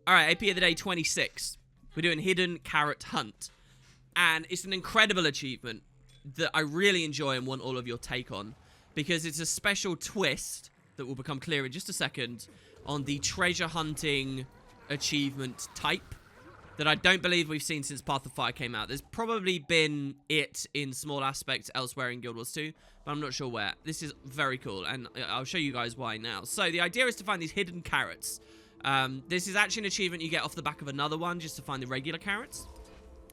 All right, AP of the day 26. We're doing Hidden Carrot Hunt. And it's an incredible achievement that I really enjoy and want all of your take on. Because it's a special twist that will become clear in just a second on the treasure hunting achievement type that I don't believe we've seen since Path of Fire came out. There's probably been it in small aspects elsewhere in Guild Wars 2, but I'm not sure where. This is very cool, and I'll show you guys why now. So the idea is to find these hidden carrots. This is actually an achievement you get off the back of another one just to find the regular carrots.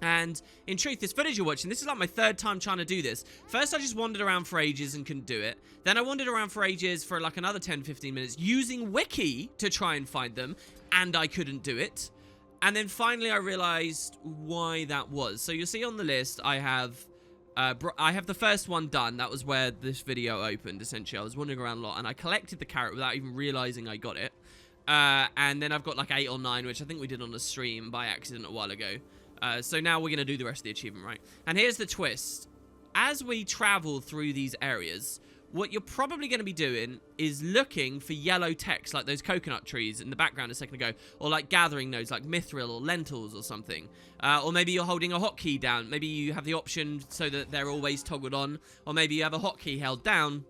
And in truth, this footage you're watching, this is like my third time trying to do this. First, I just wandered around for ages and couldn't do it. Then I wandered around for ages for like another 10-15 minutes using Wiki to try and find them, and I couldn't do it. And then finally I realized why that was. So you'll see on the list I have the first one done. That was where this video opened, essentially. I was wandering around a lot and I collected the carrot without even realizing I got it. And then I've got like 8 or 9, which I think we did on the stream by accident a while ago. So now we're going to do the rest of the achievement, right? And here's the twist. As we travel through these areas, what you're probably going to be doing is looking for yellow text, like those coconut trees in the background a second ago, or like gathering nodes like mithril or lentils or something. Or maybe you're holding a hotkey down. Maybe you have the option so that they're always toggled on, or maybe you have a hotkey held down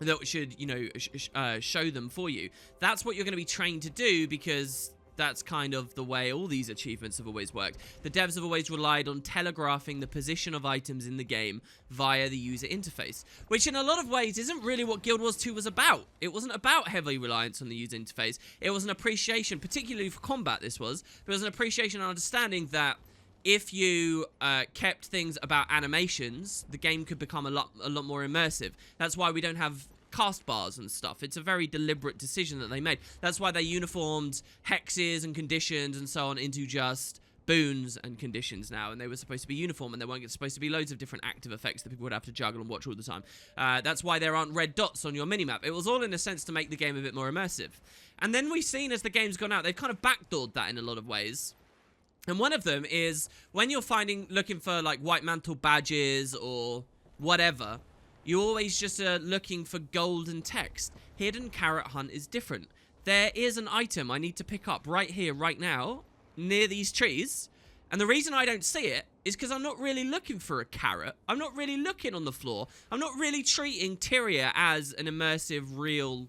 that should, you know, show them for you. That's what you're going to be trained to do, because that's kind of the way all these achievements have always worked. The devs have always relied on telegraphing the position of items in the game via the user interface, which in a lot of ways isn't really what Guild Wars 2 was about. It wasn't about heavy reliance on the user interface. It was an appreciation, particularly for combat this was, but it was an appreciation and understanding that if you kept things about animations, the game could become a lot more immersive. That's why we don't have cast bars and stuff. It's a very deliberate decision that they made. That's why they uniformed hexes and conditions and so on into just boons and conditions now, and they were supposed to be uniform, and there weren't supposed to be loads of different active effects that people would have to juggle and watch all the time. That's why there aren't red dots on your minimap. It was all in a sense to make the game a bit more immersive. And then we've seen as the game's gone out, they've kind of backdoored that in a lot of ways. And one of them is when you're looking for like white mantle badges or whatever, you always just are looking for golden text. Hidden Carrot Hunt is different. There is an item I need to pick up right here, right now, near these trees. And the reason I don't see it is because I'm not really looking for a carrot. I'm not really looking on the floor. I'm not really treating Tyria as an immersive, real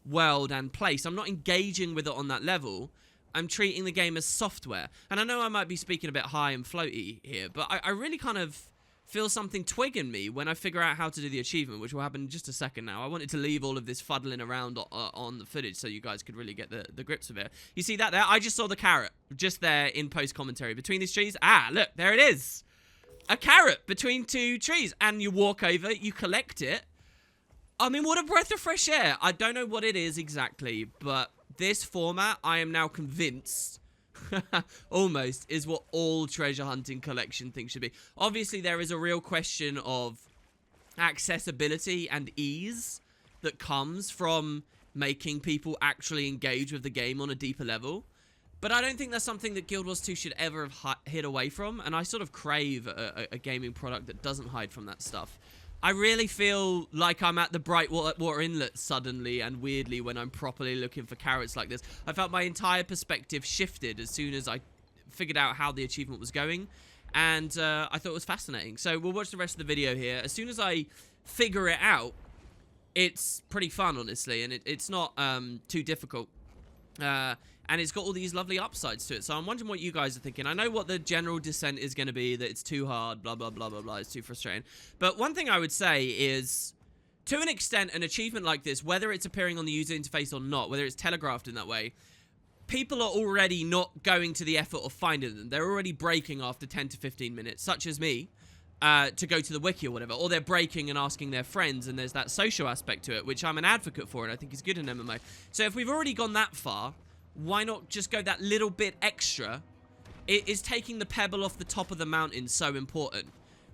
world and place. I'm not engaging with it on that level. I'm treating the game as software. And I know I might be speaking a bit high and floaty here, but I really kind of feel something twig in me when I figure out how to do the achievement, which will happen in just a second now. I wanted to leave all of this fuddling around on the footage so you guys could really get the grips of it. You see that there? I just saw the carrot just there in post-commentary between these trees. Ah, look, there it is. A carrot between 2 trees. And you walk over, you collect it. I mean, what a breath of fresh air. I don't know what it is exactly, but this format, I am now convinced almost is what all treasure hunting collection things should be. Obviously, there is a real question of accessibility and ease that comes from making people actually engage with the game on a deeper level. But I don't think that's something that Guild Wars 2 should ever have hid away from. And I sort of crave a gaming product that doesn't hide from that stuff. I really feel like I'm at the Brightwater Inlet suddenly and weirdly when I'm properly looking for carrots like this. I felt my entire perspective shifted as soon as I figured out how the achievement was going. And I thought it was fascinating. So we'll watch the rest of the video here. As soon as I figure it out, it's pretty fun, honestly. And it's not too difficult. And it's got all these lovely upsides to it. So I'm wondering what you guys are thinking. I know what the general dissent is going to be, that it's too hard, blah, blah, blah, blah, blah. It's too frustrating. But one thing I would say is, to an extent, an achievement like this, whether it's appearing on the user interface or not, whether it's telegraphed in that way, people are already not going to the effort of finding them. They're already breaking after 10 to 15 minutes, such as me, to go to the wiki or whatever. Or they're breaking and asking their friends, and there's that social aspect to it, which I'm an advocate for and I think is good in MMO. So if we've already gone that far, why not just go that little bit extra? Is taking the pebble off the top of the mountain so important,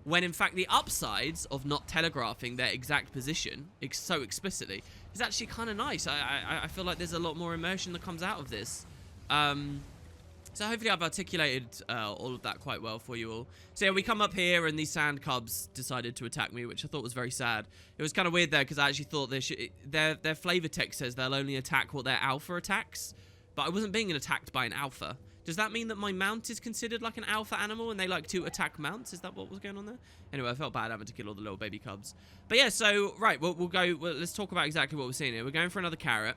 when in fact the upsides of not telegraphing their exact position so explicitly is actually kind of nice. I feel like there's a lot more immersion that comes out of this. So hopefully I've articulated all of that quite well for you all. So yeah, we come up here and these sand cubs decided to attack me, which I thought was very sad. It was kind of weird there because I actually thought their flavor text says they'll only attack what their alpha attacks. but I wasn't being attacked by an alpha. Does that mean that my mount is considered like an alpha animal and they like to attack mounts? Is that what was going on there? Anyway, I felt bad having to kill all the little baby cubs. But yeah, so, right, let's talk about exactly what we're seeing here. We're going for another carrot.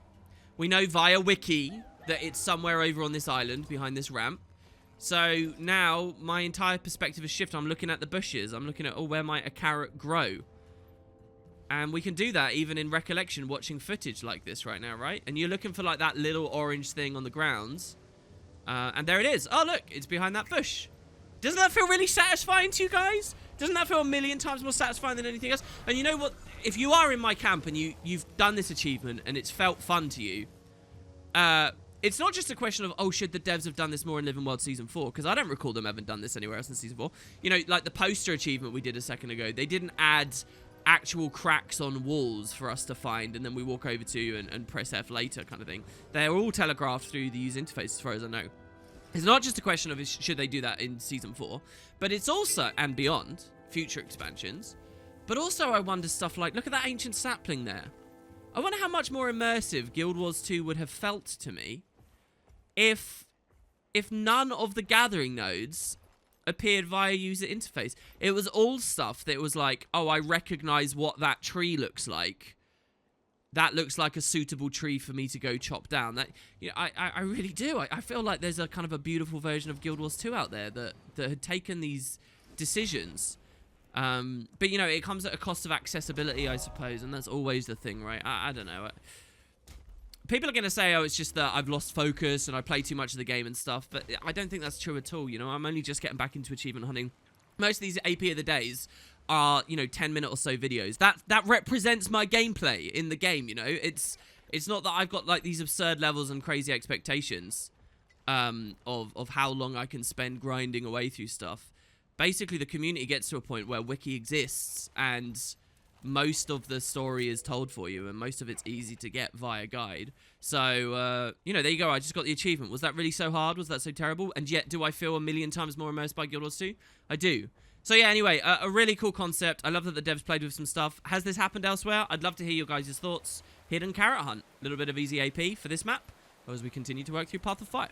We know via wiki that it's somewhere over on this island behind this ramp. So now my entire perspective has shifted. I'm looking at the bushes. I'm looking at, where might a carrot grow? And we can do that even in recollection, watching footage like this right now, right? And you're looking for like that little orange thing on the grounds. And there it is. Oh, look, it's behind that bush. Doesn't that feel really satisfying to you guys? Doesn't that feel a million times more satisfying than anything else? And you know what? If you are in my camp and you've done this achievement and it's felt fun to you, it's not just a question of, oh, should the devs have done this more in Living World Season 4? Because I don't recall them having done this anywhere else in Season 4. You know, like the poster achievement we did a second ago, they didn't add actual cracks on walls for us to find and then we walk over to and press F later kind of thing. They're all telegraphed through the user interface as far as I know. It's not just a question of should they do that in Season 4, but it's also, and beyond, future expansions. But also I wonder stuff like, look at that ancient sapling there. I wonder how much more immersive Guild Wars 2 would have felt to me if none of the gathering nodes appeared via user interface. It was all stuff that was like, oh, I recognize what that tree looks like. That looks like a suitable tree for me to go chop down. That, you know, I really do. I feel like there's a kind of a beautiful version of Guild Wars 2 out there that had taken these decisions. But, you know, it comes at a cost of accessibility, I suppose, and that's always the thing, right? I don't know. People are going to say, oh, it's just that I've lost focus and I play too much of the game and stuff, but I don't think that's true at all, you know? I'm only just getting back into achievement hunting. Most of these AP of the days are, you know, 10-minute or so videos. That represents my gameplay in the game, you know? It's not that I've got, like, these absurd levels and crazy expectations of how long I can spend grinding away through stuff. Basically, the community gets to a point where Wiki exists and most of the story is told for you, and most of it's easy to get via guide. So, you know, there you go. I just got the achievement. Was that really so hard? Was that so terrible? And yet, do I feel a million times more immersed by Guild Wars 2? I do. So, yeah, anyway, a really cool concept. I love that the devs played with some stuff. Has this happened elsewhere? I'd love to hear your guys' thoughts. Hidden Carrot Hunt. A little bit of easy AP for this map as we continue to work through Path of Fire.